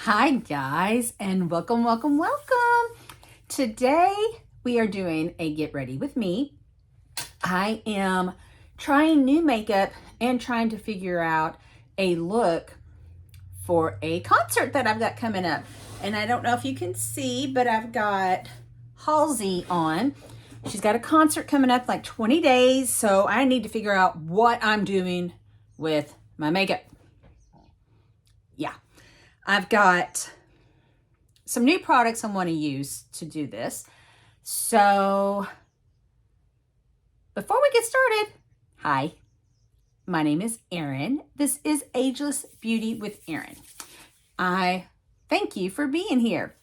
Hi guys, and welcome, welcome, welcome. Today we are doing a get ready with me. I am trying new makeup and trying to figure out a look for a concert that I've got coming up. And I don't know if you can see, but I've got Halsey on. She's got a concert coming up like 20 days, so I need to figure out what I'm doing with my makeup. Yeah. I've got some new products I want to use to do this. So before we get started, hi, my name is Erin. This is Ageless Beauty with Erin. I thank you for being here.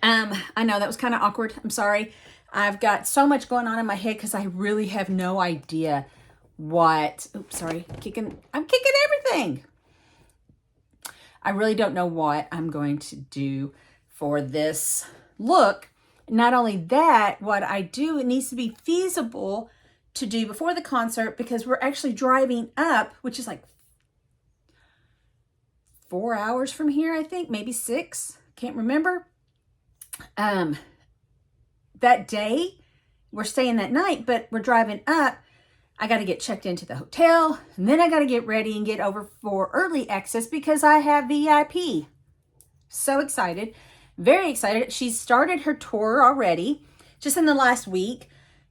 I know that was kind of awkward. I'm sorry. I've got so much going on in my head because I really have no idea what, oops, sorry, I'm kicking everything. I really don't know what I'm going to do for this look. Not only that, what I do, it needs to be feasible to do before the concert because we're actually driving up, which is like 4 hours from here, I think, maybe 6, can't remember. That day, we're staying that night, but we're driving up. I got to get checked into the hotel, and then I got to get ready and get over for early access because I have VIP. So excited, very excited. She's started her tour already, just in the last week,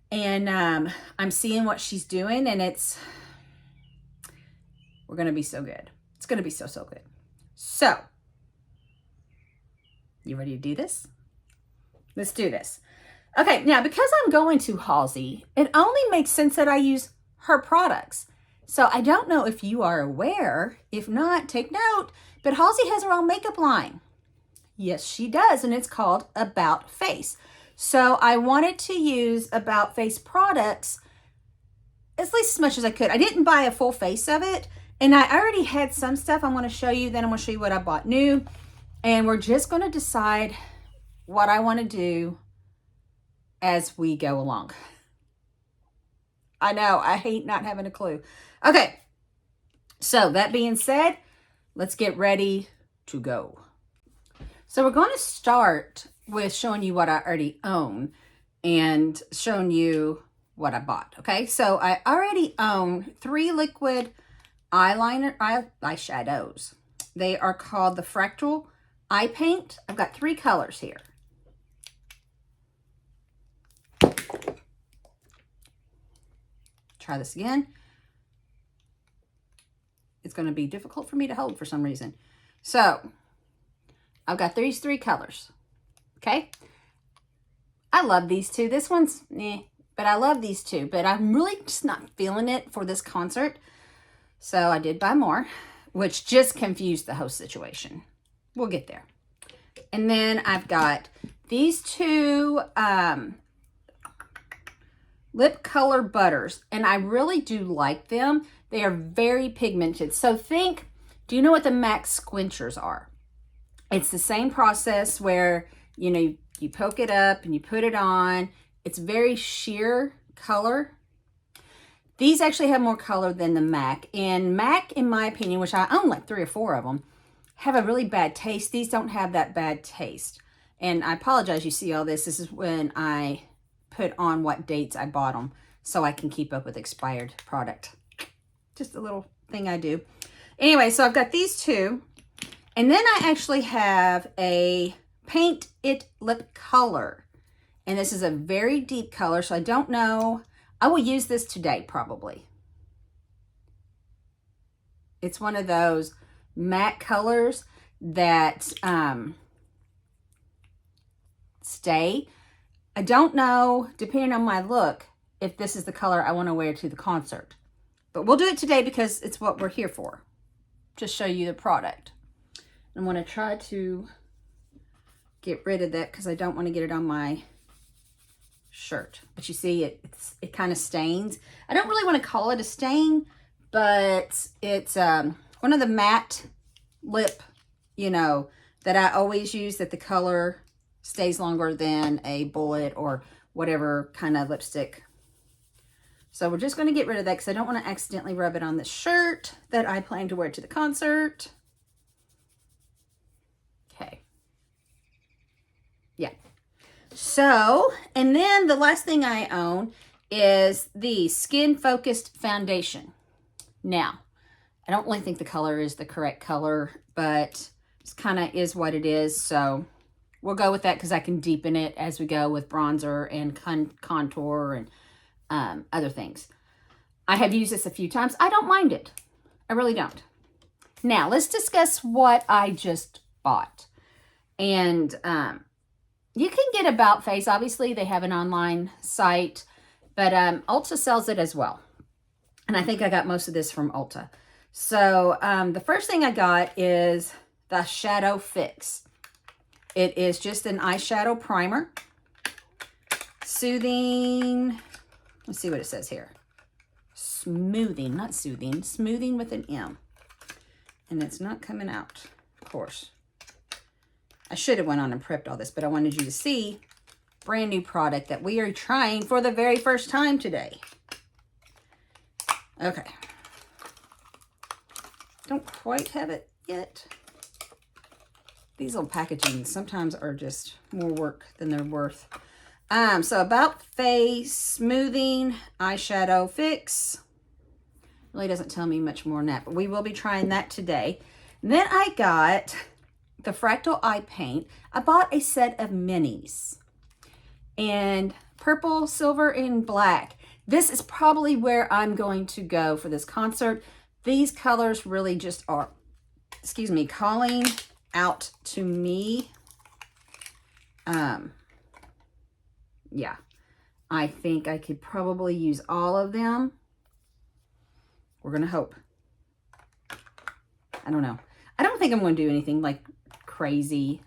and I'm seeing what she's doing, and we're going to be so good. It's going to be so good. So, you ready to do this? Let's do this. Okay, now because I'm going to Halsey, it only makes sense that I use her products. So I don't know if you are aware. If not, take note. But Halsey has her own makeup line. Yes, she does, and it's called About Face. So I wanted to use About Face products at least as much as I could. I didn't buy a full face of it, and I already had some stuff I'm going to show you. Then I'm going to show you what I bought new, and we're just going to decide what I want to do as we go along. I know, I hate not having a clue. Okay, so that being said, let's get ready to go. So we're going to start with showing you what I already own and showing you what I bought, okay? So I already own 3 liquid eyeshadows. They are called the Fractal Eye Paint. I've got 3 colors here. Try this again. It's going to be difficult for me to hold for some reason. So, I've got these 3 colors. Okay? I love these 2. This one's but I love these 2. But I'm really just not feeling it for this concert. So, I did buy more, which just confused the whole situation. We'll get there. And then I've got these 2 lip color butters, and I really do like them. They are very pigmented. So do you know what the MAC squinchers are? It's the same process where, you know, you poke it up and you put it on. It's very sheer color. These actually have more color than the MAC. And MAC, in my opinion, which I own like 3 or 4 of them, have a really bad taste. These don't have that bad taste. And I apologize you see all this. This is when I put on what dates I bought them so I can keep up with expired product. Just a little thing I do. Anyway, so I've got these 2. And then I actually have a Paint It lip color. And this is a very deep color, so I don't know. I will use this today probably. It's one of those matte colors that stay. I don't know, depending on my look, if this is the color I want to wear to the concert. But we'll do it today because it's what we're here for. Just show you the product. I'm going to try to get rid of that because I don't want to get it on my shirt. But you see, it kind of stains. I don't really want to call it a stain, but it's one of the matte lip, you know, that I always use that the color stays longer than a bullet or whatever kind of lipstick. So we're just going to get rid of that because I don't want to accidentally rub it on the shirt that I plan to wear to the concert. So, and then the last thing I own is the Skin Focused Foundation. Now, I don't really think the color is the correct color, but it kind of is what it is. So we'll go with that because I can deepen it as we go with bronzer and contour and other things. I have used this a few times. I don't mind it. I really don't. Now, let's discuss what I just bought. And you can get About Face. Obviously, they have an online site, but Ulta sells it as well. And I think I got most of this from Ulta. So the first thing I got is the Shadow Fix. It is just an eyeshadow primer. Soothing. Let's see what it says here. Smoothing, not soothing. Smoothing with an M. And it's not coming out, of course. I should have went on and prepped all this, but I wanted you to see brand new product that we are trying for the very first time today. Okay. Don't quite have it yet. These little packaging sometimes are just more work than they're worth. So About Face Smoothing Eyeshadow Fix. Really doesn't tell me much more than that, but we will be trying that today. And then I got the Fractal Eye Paint. I bought a set of minis. And purple, silver, and black. This is probably where I'm going to go for this concert. These colors really just are, excuse me, calling out to me. Yeah, I think I could probably use all of them. We're going to hope. I don't know. I don't think I'm going to do anything like crazy.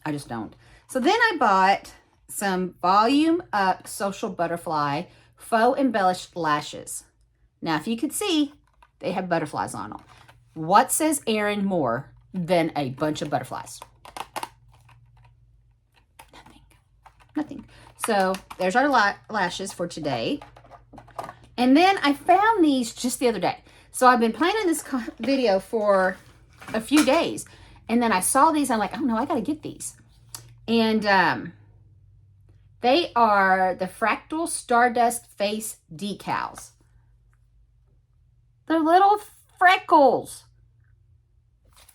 I just don't. So then I bought some Volume Up Social Butterfly Faux Embellished Lashes. Now, if you could see, they have butterflies on them. What says Erin more than a bunch of butterflies? Nothing. So there's our lashes for today. And then I found these just the other day. So I've been planning this video for a few days. And then I saw these. I'm like, oh no, I got to get these. And they are the Fractal Stardust Face Decals. They're little freckles.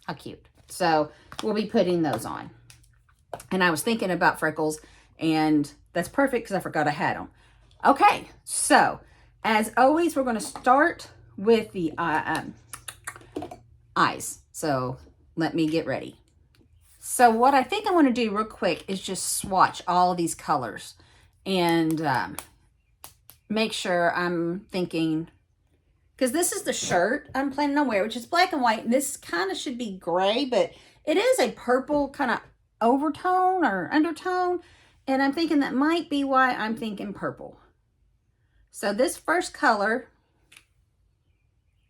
How cute. So we'll be putting those on. And I was thinking about freckles, and that's perfect because I forgot I had them. Okay, so as always, we're going to start with the eyes. So let me get ready. So what I think I want to do real quick is just swatch all of these colors and make sure I'm thinking, because this is the shirt I'm planning on wearing, which is black and white. And this kind of should be gray, but it is a purple kind of overtone or undertone. And I'm thinking that might be why I'm thinking purple. So this first color,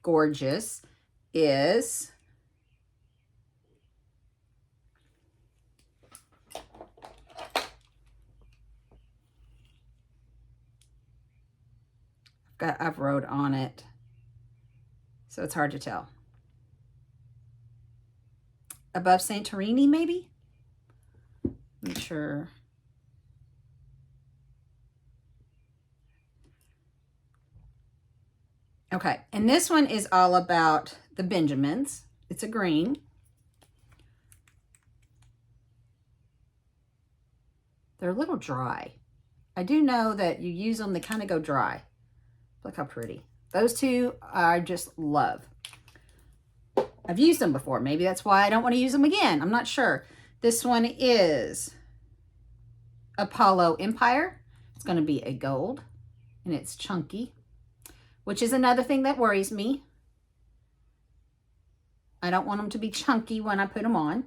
gorgeous, is I've wrote on it, so it's hard to tell. Above Santorini, maybe? Not sure. Okay, and this one is all about the Benjamins. It's a green. They're a little dry. I do know that you use them, they kind of go dry. Look how pretty. Those two I just love. I've used them before. Maybe that's why I don't want to use them again. I'm not sure. This one is Apollo Empire. It's going to be a gold, and it's chunky, which is another thing that worries me. I don't want them to be chunky when I put them on.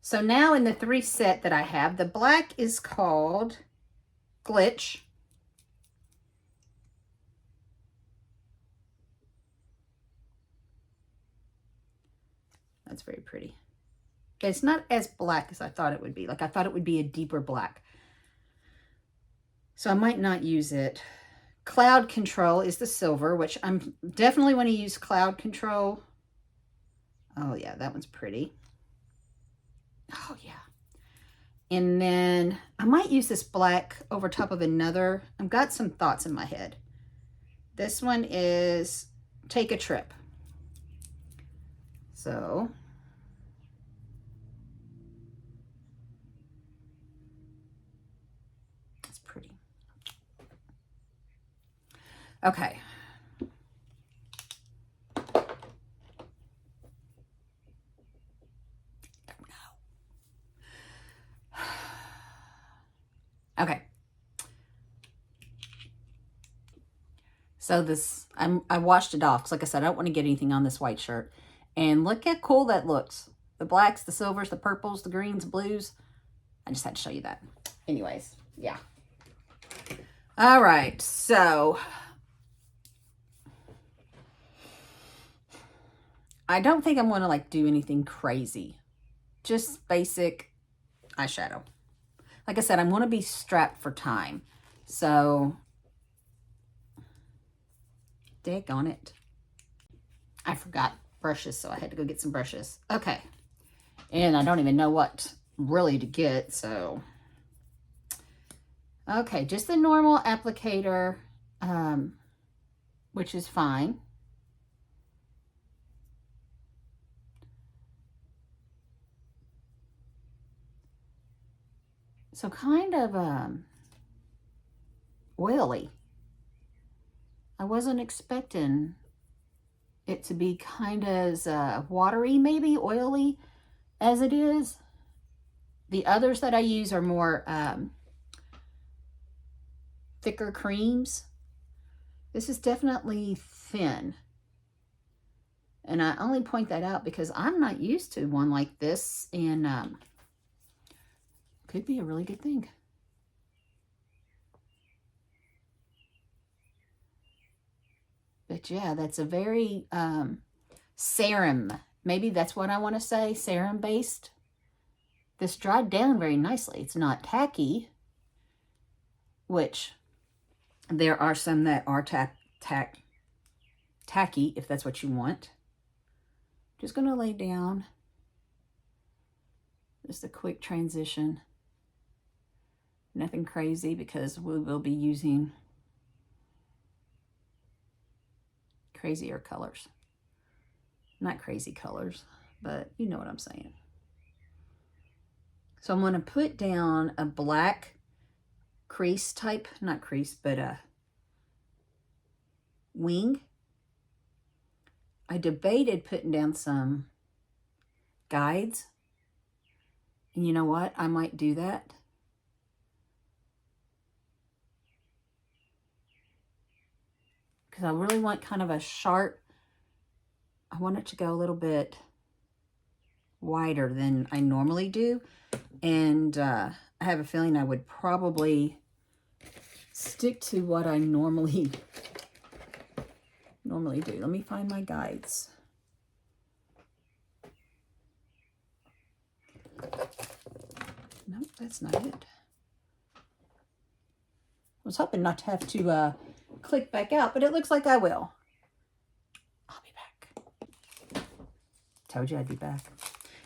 So now in the 3 set that I have, the black is called Glitch. That's very pretty. It's not as black as I thought it would be. Like I thought it would be a deeper black. So I might not use it. Cloud Control is the silver, which I'm definitely want to use Cloud Control. Oh yeah, that one's pretty. Oh yeah. And then I might use this black over top of another. I've got some thoughts in my head. This one is Take a Trip. So it's pretty. Okay. Okay. So this, I washed it off because, like I said, I don't want to get anything on this white shirt. And look how cool that looks. The blacks, the silvers, the purples, the greens, blues. I just had to show you that. Anyways, yeah. All right, so I don't think I'm going to like do anything crazy. Just basic eyeshadow. Like I said, I'm going to be strapped for time. So, daggone it. I forgot brushes, so I had to go get some brushes. Okay. And I don't even know what really to get, so. Okay, just the normal applicator, which is fine. So kind of oily. I wasn't expecting it to be kind of as watery, maybe oily as it is. The others that I use are more thicker creams. This is definitely thin. And I only point that out because I'm not used to one like this, and could be a really good thing. But yeah, that's a very serum. Maybe that's what I want to say, serum based. This dried down very nicely. It's not tacky, which there are some that are tacky, if that's what you want. Just going to lay down just a quick transition. Nothing crazy because we will be using crazier colors. Not crazy colors, but you know what I'm saying. So I'm going to put down a black crease type, not crease, but a wing. I debated putting down some guides. And you know what? I might do that. Because I really want kind of a sharp, I want it to go a little bit wider than I normally do. And I have a feeling I would probably stick to what I normally do. Let me find my guides. Nope, that's not it. I was hoping not to have to click back out, but it looks like I will. I'll be back. Told you I'd be back.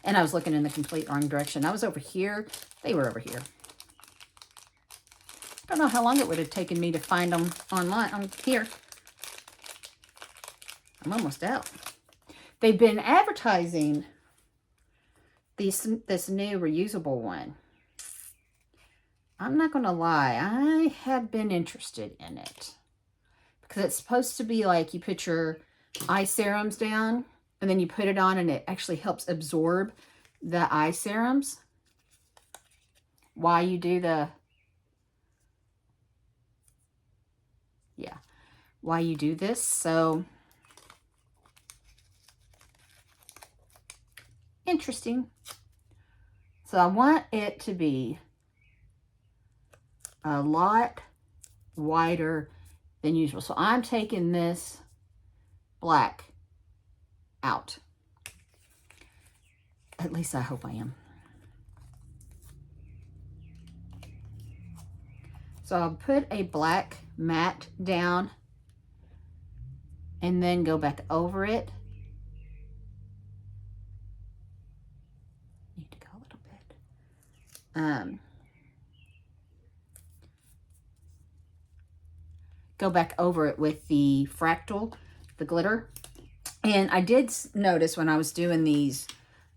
And I was looking in the complete wrong direction. I was over here. They were over here. I don't know how long it would have taken me to find them online. I'm here. I'm almost out. They've been advertising this new reusable one. I'm not going to lie. I have been interested in it. Because it's supposed to be like you put your eye serums down and then you put it on and it actually helps absorb the eye serums while you do the, while you do this. So, interesting. So I want it to be a lot wider than usual. So I'm taking this black out. At least I hope I am. So I'll put a black matte down and then go back over it. Need to go a little bit. go back over it with the Fractal, the glitter. And I did notice when I was doing these,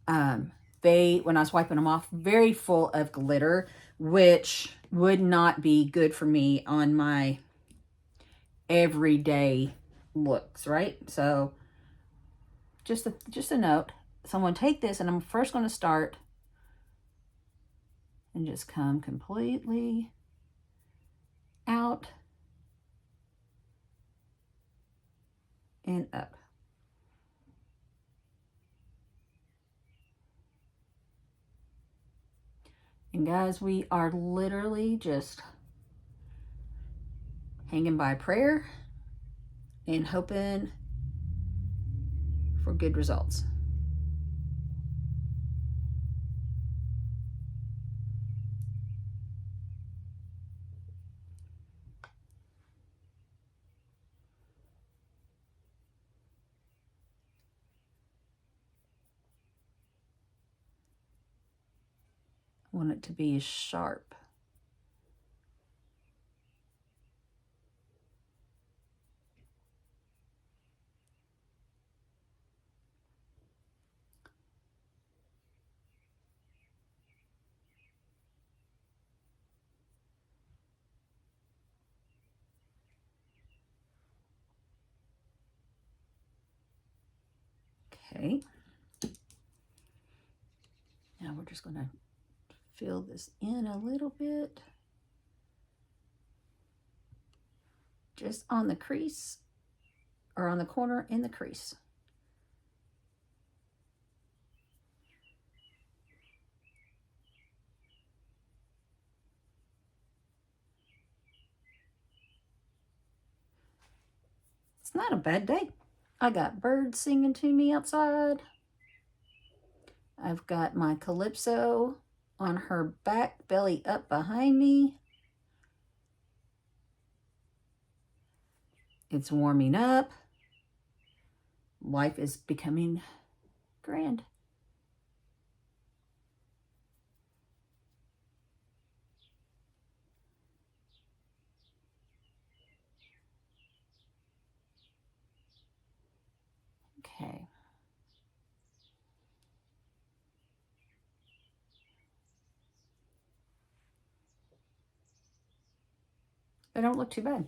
when I was wiping them off, very full of glitter, which would not be good for me on my everyday looks, right? So just a note. So I'm going to take this and I'm first going to start and just come completely out and up. And guys, we are literally just hanging by a prayer and hoping for good results. I want it to be sharp. Okay. Now we're just going to fill this in a little bit. Just on the crease or on the corner in the crease. It's not a bad day. I got birds singing to me outside. I've got my Calypso on her back, belly up behind me. It's warming up. Life is becoming grand. Okay. They don't look too bad.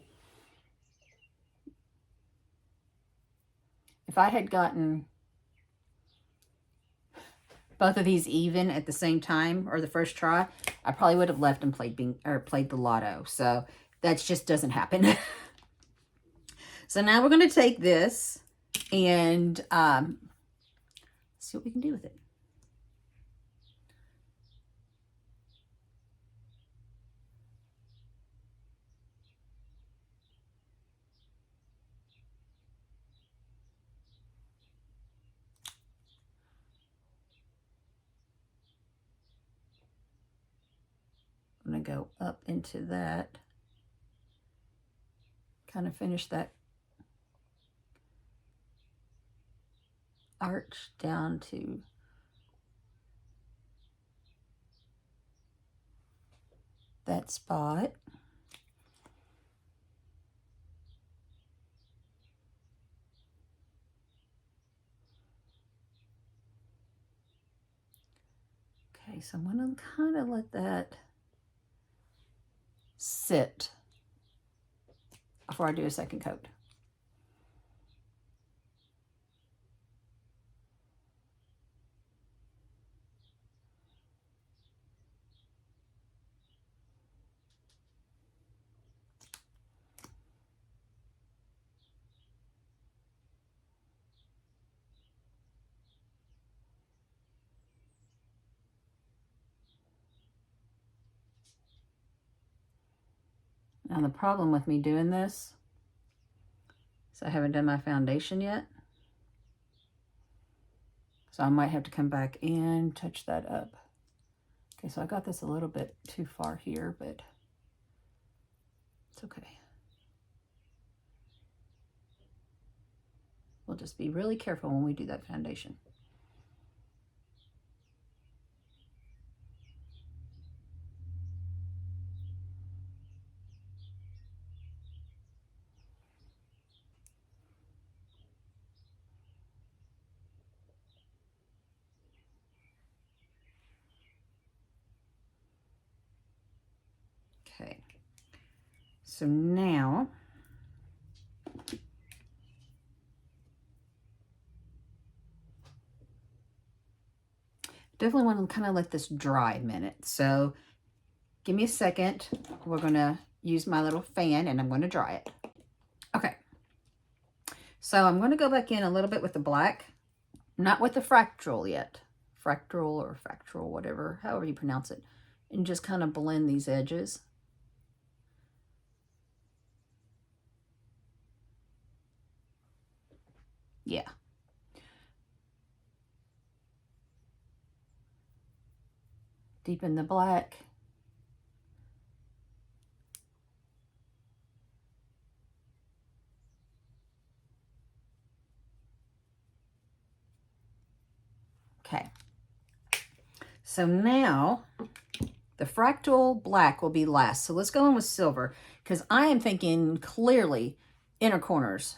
If I had gotten both of these even at the same time or the first try, I probably would have left and played the lotto. So that just doesn't happen. So now we're going to take this and see what we can do with it. I'm going to go up into that, kind of finish that arch down to that spot. Okay, so I'm going to kind of let that sit before I do a second coat. Now the problem with me doing this is I haven't done my foundation yet. So I might have to come back and touch that up. Okay, so I got this a little bit too far here, but it's okay. We'll just be really careful when we do that foundation. Okay. So now, definitely want to kind of let this dry a minute. So give me a second. We're going to use my little fan and I'm going to dry it. Okay. So I'm going to go back in a little bit with the black, not with the fractal yet. Fractal or factual, whatever, however you pronounce it. And just kind of blend these edges. Yeah. Deepen the black. Okay. So now the fractal black will be last. So let's go in with silver because I am thinking clearly inner corners.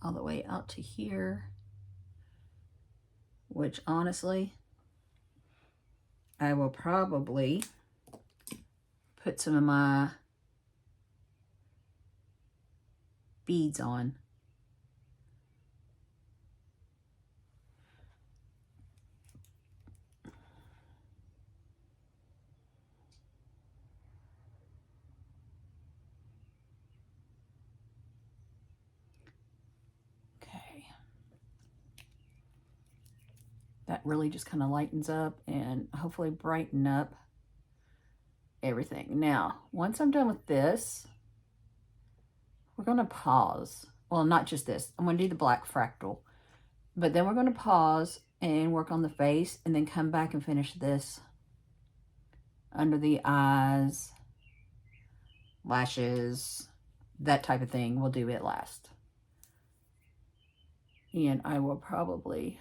All the way out to here, which honestly, I will probably put some of my beads on. That really just kind of lightens up and hopefully brighten up everything. Now, once I'm done with this, we're going to pause. Well, not just this. I'm going to do the black fractal. But then we're going to pause and work on the face and then come back and finish this under the eyes, lashes, that type of thing. We'll do it last. And I will probably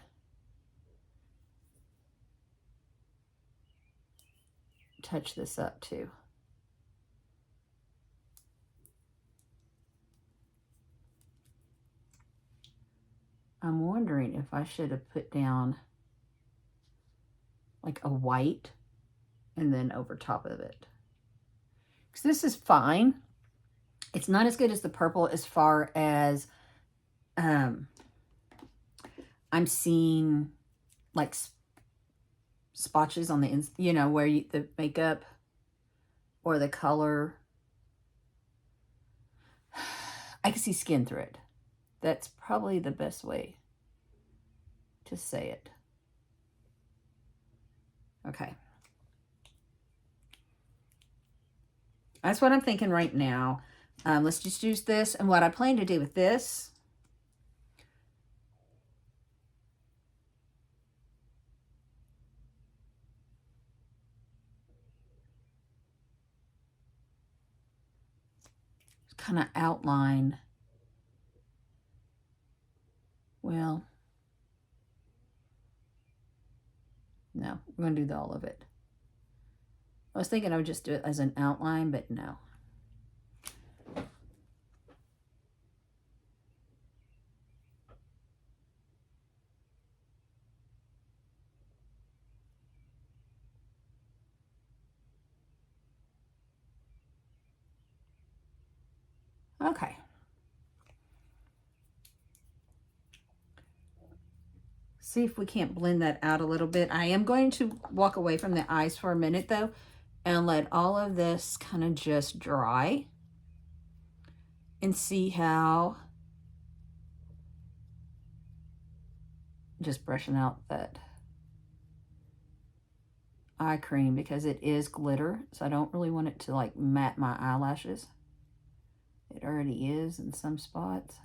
touch this up too. I'm wondering if I should have put down like a white and then over top of it. Because this is fine. It's not as good as the purple as far as I'm seeing like spotches on the, you know, where the makeup or the color. I can see skin through it. That's probably the best way to say it. Okay. That's what I'm thinking right now. Let's just use this. And what I plan to do with this is kind of outline. Well, no, we're going to do all of it. I was thinking I would just do it as an outline, but no. Okay. See if we can't blend that out a little bit. I am going to walk away from the eyes for a minute though and let all of this kind of just dry and see how, just brushing out that eye cream because it is glitter, so I don't really want it to like matte my eyelashes. It already is in some spots.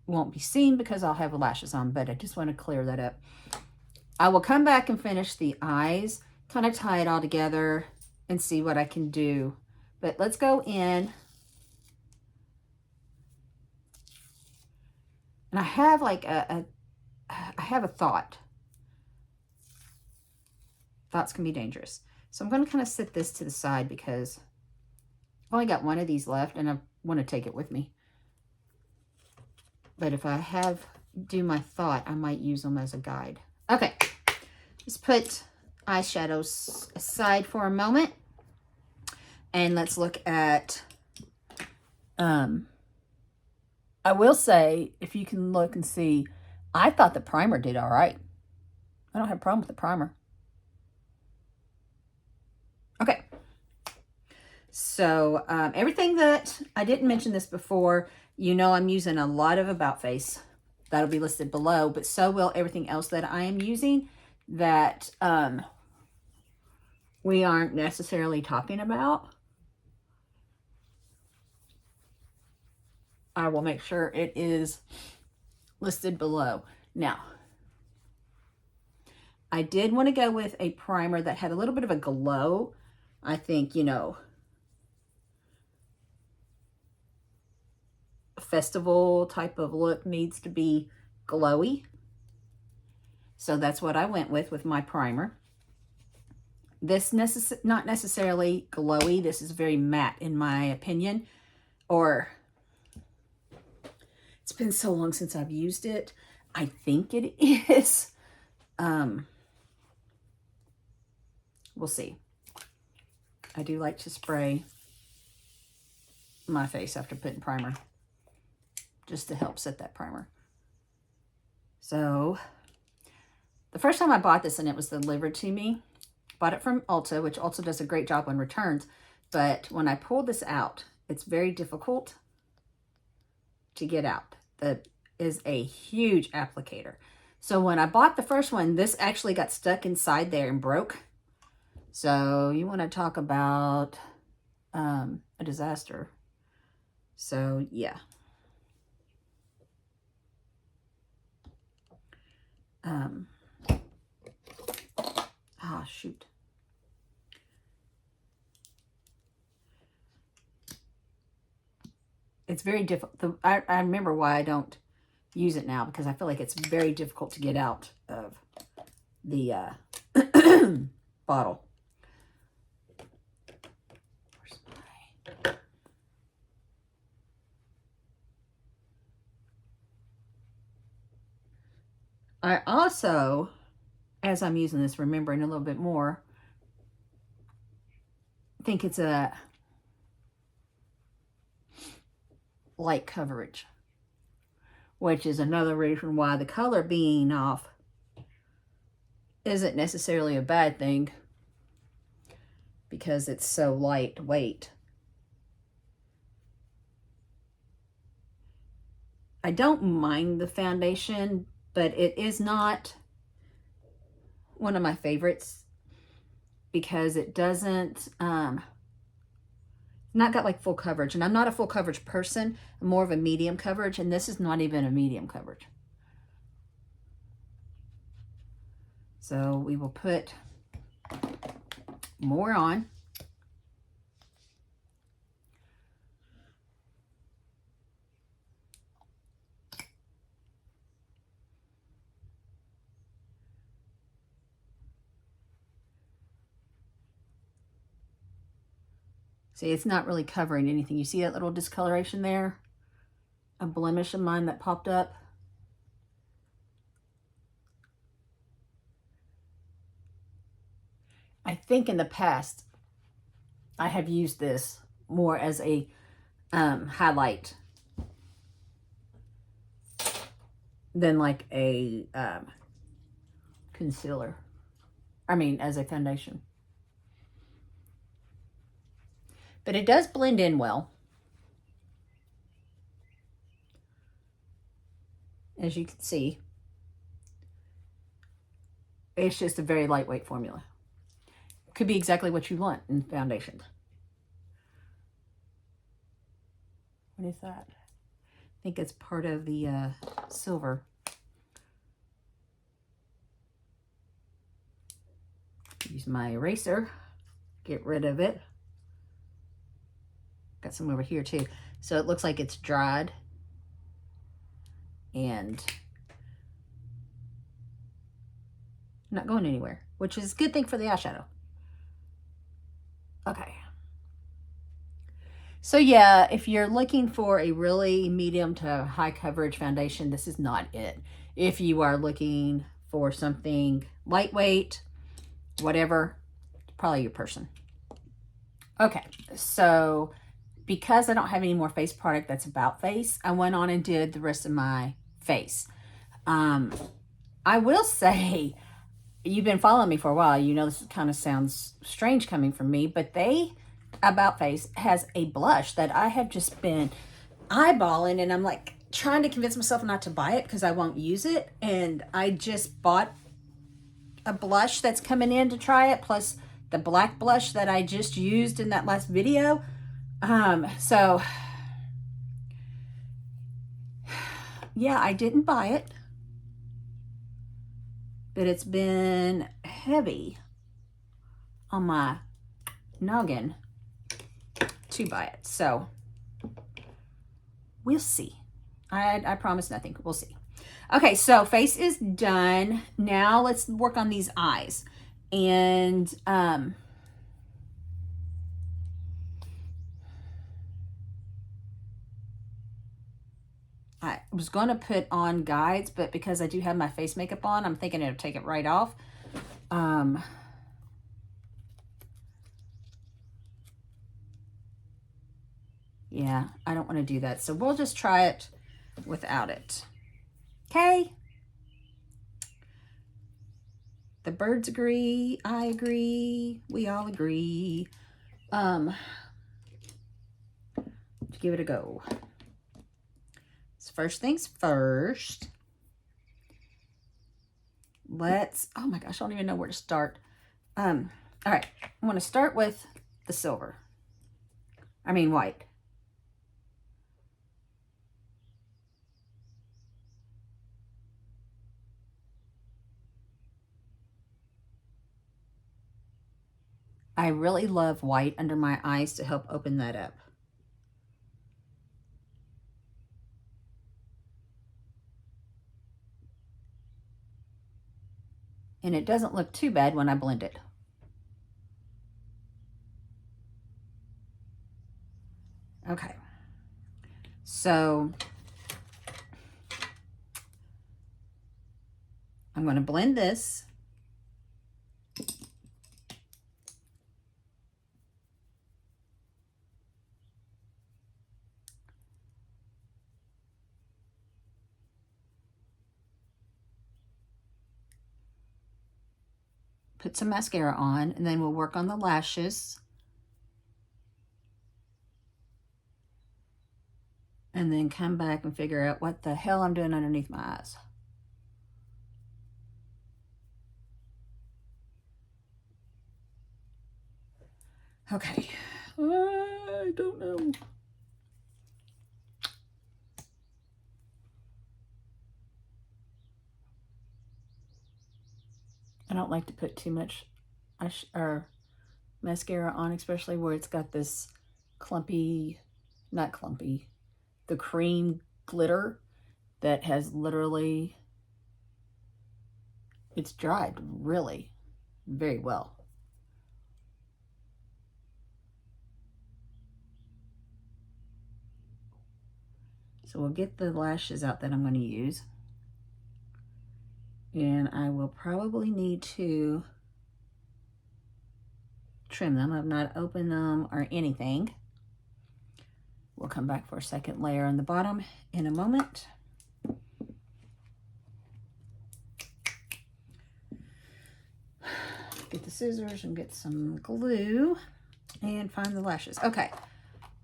Won't be seen because I'll have lashes on, but I just want to clear that up. I will come back and finish the eyes, kind of tie it all together and see what I can do. But let's go in. And I have like a I have a thought. Thoughts can be dangerous. So I'm going to kind of set this to the side because I've only got one of these left and I want to take it with me. But if I do my thought, I might use them as a guide. Okay, let's put eyeshadows aside for a moment. And let's look at, I will say, if you can look and see, I thought the primer did all right. I don't have a problem with the primer. Okay. So everything that, I didn't mention this before, you know I'm using a lot of About Face. That'll be listed below, but so will everything else that I am using that we aren't necessarily talking about. I will make sure it is listed below. Now, I did want to go with a primer that had a little bit of a glow. I think, you know, a festival type of look needs to be glowy. So that's what I went with my primer. This not necessarily glowy. This is very matte in my opinion. Or it's been so long since I've used it. I think it is. We'll see. I do like to spray my face after putting primer, just to help set that primer. So the first time I bought this and it was delivered to me, bought it from Ulta, which Ulta does a great job on returns. But when I pulled this out, it's very difficult to get out. That is a huge applicator. So when I bought the first one, this actually got stuck inside there and broke. So you want to talk about a disaster. So yeah. Shoot. It's very difficult. I remember why I don't use it now, because I feel like it's very difficult to get out of the bottle. I also, as I'm using this, remembering a little bit more, think it's a light coverage, which is another reason why the color being off isn't necessarily a bad thing, because it's so lightweight. I don't mind the foundation, but it is not one of my favorites because it doesn't not got like full coverage, and I'm not a full coverage person. I'm more of a medium coverage, and this is not even a medium coverage. So we will put more on. See, it's not really covering anything. You see that little discoloration there? A blemish of mine that popped up. I think in the past, I have used this more as a highlight than like a concealer. I mean, as a foundation. But it does blend in well. As you can see, it's just a very lightweight formula. Could be exactly what you want in foundations. What is that? I think it's part of the silver. Use my eraser, get rid of it. Got some over here too. So it looks like it's dried. And Not going anywhere, which is a good thing for the eyeshadow. Okay. So yeah, if you're looking for a really medium to high coverage foundation, this is not it. If you are looking for something lightweight, whatever, probably your person. Okay, so because I don't have any more face product that's about face, I went on and did the rest of my face. I will say, you've been following me for a while. You know this kind of sounds strange coming from me, but About Face has a blush that I have just been eyeballing, and I'm like trying to convince myself not to buy it because I won't use it. And I just bought a blush that's coming in to try it, plus the black blush that I just used in that last video. So yeah, I didn't buy it, but it's been heavy on my noggin to buy it. So we'll see. I promise nothing. We'll see. Okay, so face is done. Now let's work on these eyes. And I was going to put on guides, but because I do have my face makeup on, I'm thinking it'll take it right off. Yeah, I don't want to do that. So we'll just try it without it. Okay. The birds agree. I agree. We all agree. Give it a go. So first things first. Oh my gosh, I don't even know where to start. All right, I'm going to start with the silver. I mean white. I really love white under my eyes to help open that up. And it doesn't look too bad when I blend it. Okay. So I'm going to blend this. Put some mascara on, and then we'll work on the lashes. And then come back and figure out what the hell I'm doing underneath my eyes. Okay. I don't know. I don't like to put too much mascara on, especially where it's got this clumpy, not clumpy, the cream glitter that has literally, it's dried really very well. So we'll get the lashes out that I'm going to use. And I will probably need to trim them. I've not opened them or anything. We'll come back for a second layer on the bottom in a moment. Get the scissors and get some glue and find the lashes. Okay,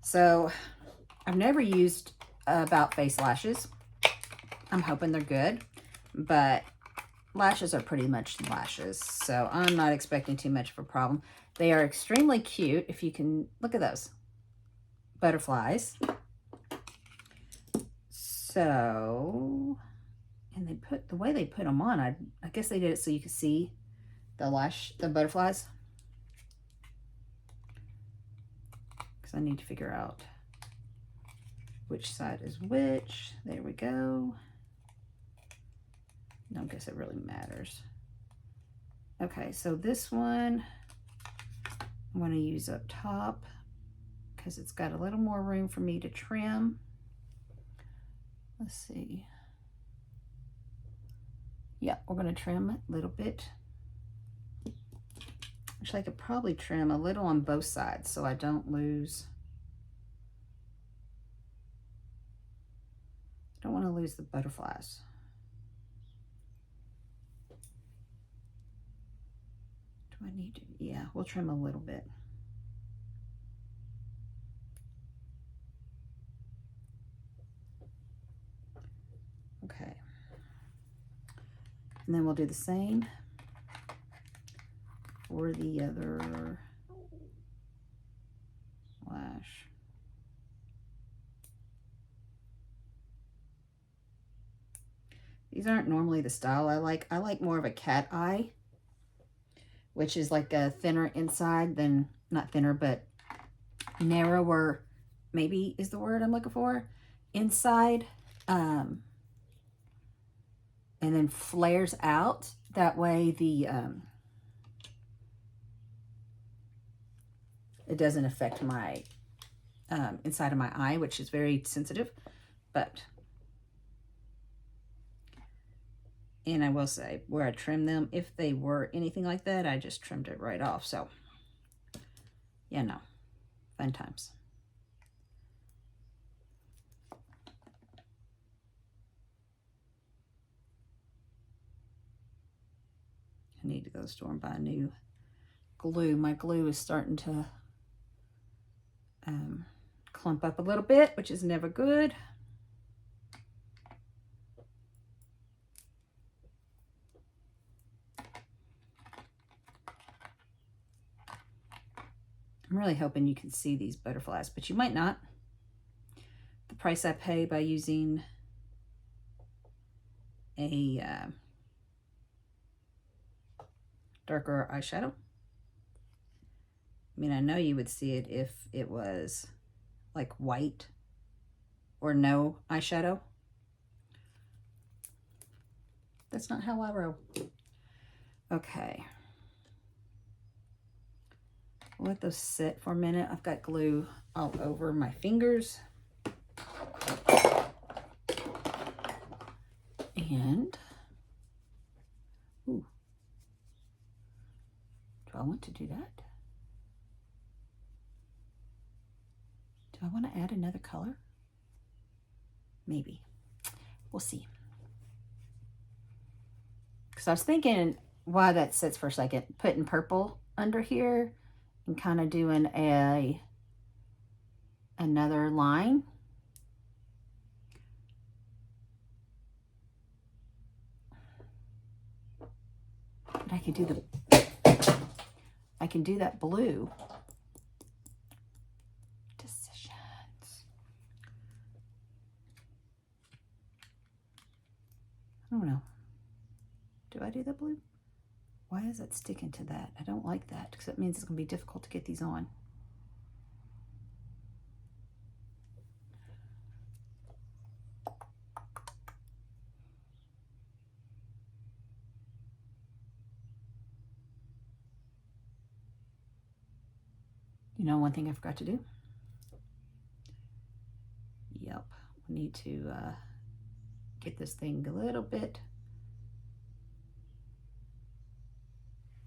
so I've never used About Face lashes. I'm hoping they're good, but lashes are pretty much lashes, so I'm not expecting too much of a problem. They are extremely cute. If you can look at those butterflies. So, and they put, the way they put them on, I guess they did it so you could see the butterflies. Because I need to figure out which side is which. There we go. I don't guess it really matters. Okay, so this one I'm going to use up top because it's got a little more room for me to trim. Let's see. Yeah, we're going to trim a little bit. Actually, I could probably trim a little on both sides so I don't lose. I don't want to lose the butterflies. Do I need to? Yeah, we'll trim a little bit. Okay. And then we'll do the same for the other lash. These aren't normally the style I like. I like more of a cat eye, which is like a thinner inside than, not thinner, but narrower, maybe is the word I'm looking for, inside. And then flares out. That way the it doesn't affect my inside of my eye, which is very sensitive. But, and I will say, where I trim them, if they were anything like that, I just trimmed it right off. So, yeah, no, fun times. I need to go to the store and buy a new glue. My glue is starting to clump up a little bit, which is never good. I'm really hoping you can see these butterflies, but you might not. The price I pay by using a darker eyeshadow. I mean, I know you would see it if it was like white or no eyeshadow. That's not how I roll. Okay. Let those sit for a minute. I've got glue all over my fingers. And, ooh, do I want to do that? Do I want to add another color? Maybe. We'll see. Because I was thinking, while that sits for a second, putting purple under here and kind of doing another line. But I can do that blue. Decisions. I don't know. Do I do the blue? Why is that sticking to that? I don't like that because that means it's going to be difficult to get these on. You know, one thing I forgot to do? Yep, we need to get this thing a little bit.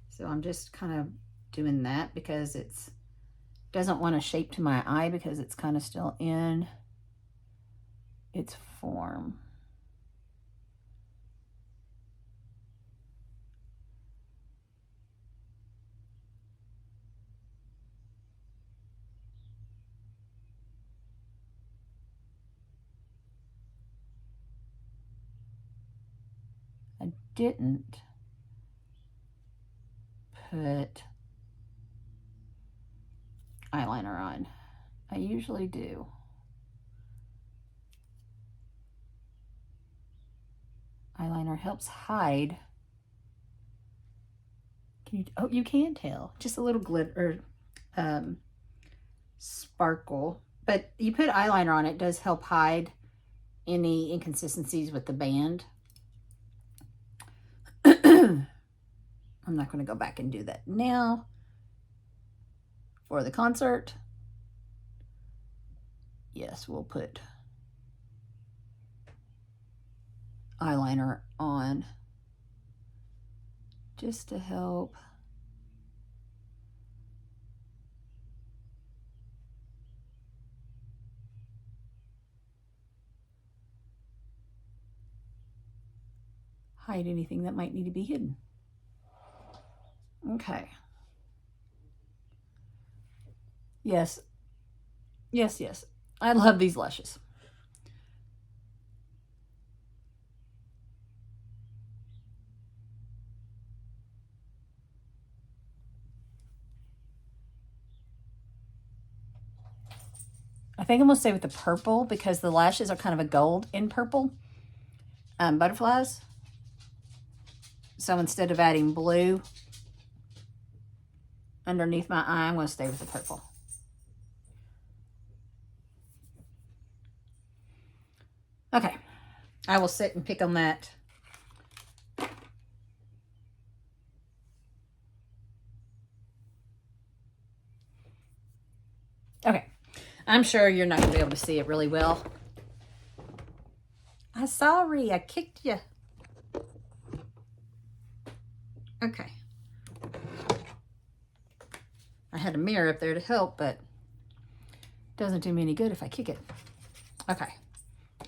So I'm just kind of doing that because it's doesn't want to shape to my eye because it's kind of still in its form. I didn't put eyeliner on. I usually do. Eyeliner helps hide. Can you? Oh, you can tell. Just a little glitter, sparkle. But you put eyeliner on, it does help hide any inconsistencies with the band. I'm not going to go back and do that now. For the concert, yes, we'll put eyeliner on just to help. Hide anything that might need to be hidden. Okay. Yes. Yes, yes. I love these lashes. I think I'm going to stay with the purple because the lashes are kind of a gold in purple. Butterflies. So instead of adding blue underneath my eye, I'm going to stay with the purple. Okay. I will sit and pick on that. Okay. I'm sure you're not going to be able to see it really well. I'm sorry, I kicked you. Okay. I had a mirror up there to help, but it doesn't do me any good if I kick it. Okay.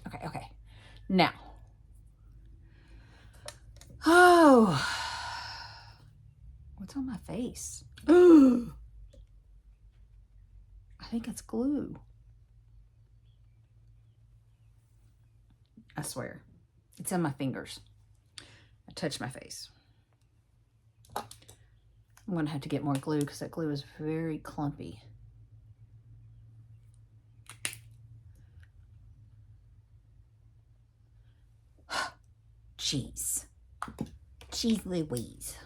Okay, okay. Now. Oh. What's on my face? Ooh. I think it's glue. I swear. It's in my fingers. I touched my face. I'm going to have to get more glue because that glue is very clumpy. Cheese. Cheese Louise.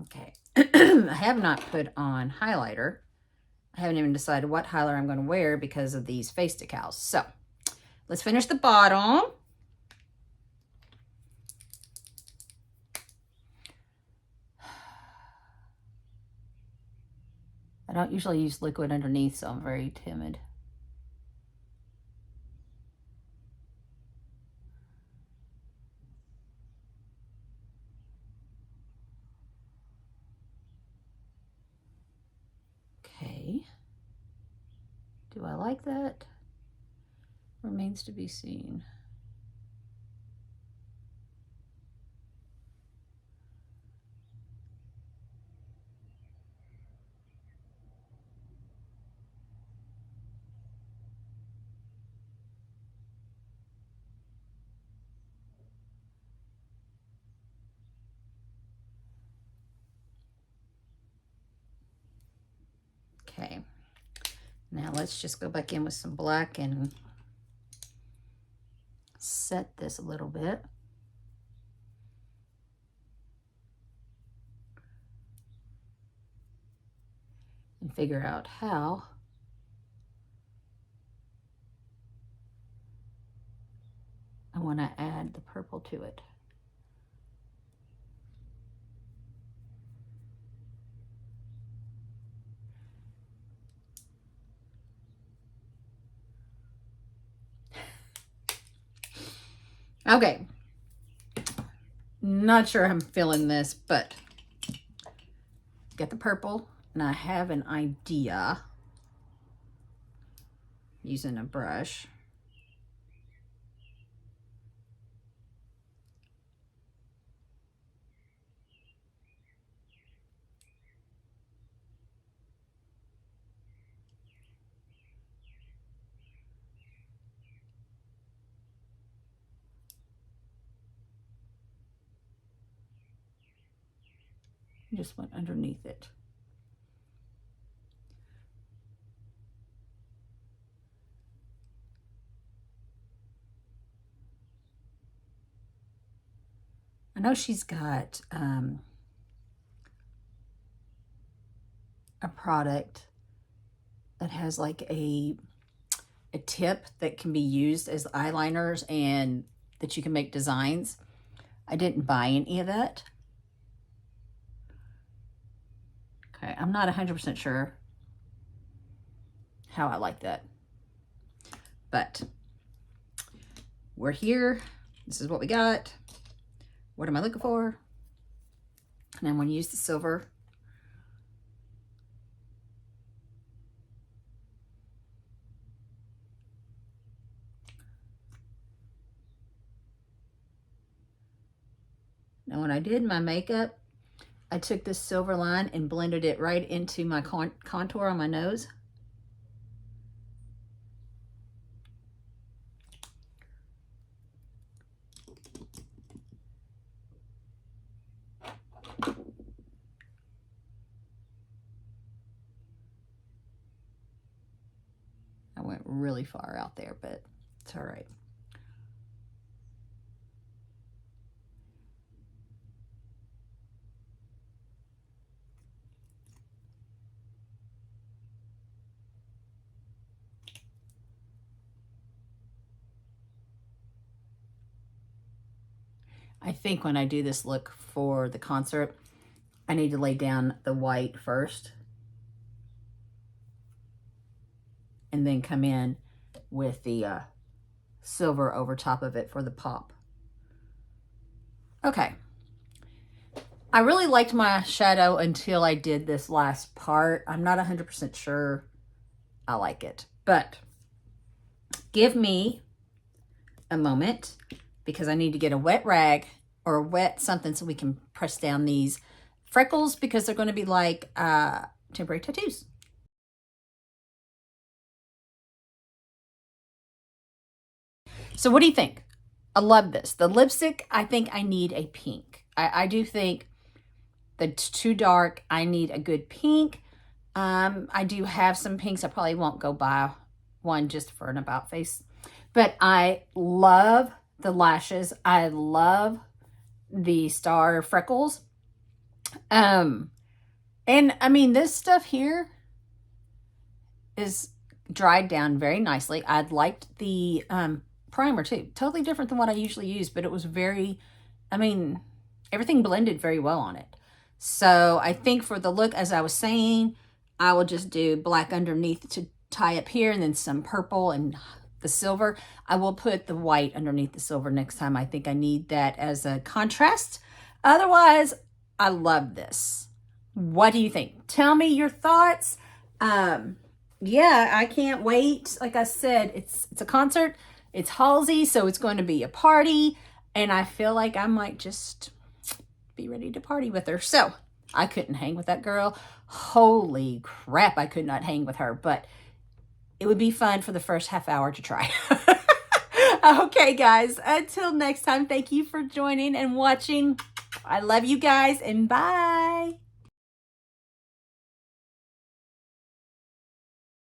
Okay. I have not put on highlighter. I haven't even decided what highlighter I'm going to wear because of these face decals. So let's finish the bottom. I don't usually use liquid underneath, so I'm very timid. Okay. Do I like that? Remains to be seen. Okay, now let's just go back in with some black and set this a little bit. And figure out how I want to add the purple to it. Okay, not sure I'm feeling this, but get the purple, and I have an idea using a brush. Just went underneath it. I know she's got a product that has like a a tip that can be used as eyeliners and that you can make designs. I didn't buy any of that. Okay, I'm not 100% sure how I like that. But we're here. This is what we got. What am I looking for? And I'm going to use the silver. Now when I did my makeup, I took this silver line and blended it right into my contour on my nose. I went really far out there, but it's all right. I think when I do this look for the concert, I need to lay down the white first and then come in with the silver over top of it for the pop. Okay. I really liked my shadow until I did this last part. I'm not 100% sure I like it, but give me a moment because I need to get a wet rag or a wet something so we can press down these freckles because they're going to be like temporary tattoos. So what do you think? I love this. The lipstick, I think I need a pink. I do think that's too dark. I need a good pink. I do have some pinks. I probably won't go buy one just for an about face. But I love the lashes. I love the star freckles. And I mean, this stuff here is dried down very nicely. I liked the primer too. Totally different than what I usually use, but it was very, I mean, everything blended very well on it. So I think for the look, as I was saying, I will just do black underneath to tie up here and then some purple and the silver. I will put the white underneath the silver next time. I think I need that as a contrast. Otherwise, I love this. What do you think? Tell me your thoughts. Yeah, I can't wait. Like I said, it's a concert. It's Halsey, so it's going to be a party. And I feel like I might just be ready to party with her. So I couldn't hang with that girl. Holy crap, I could not hang with her. But it would be fun for the first half hour to try. Okay, guys. Until next time, thank you for joining and watching. I love you guys, and bye.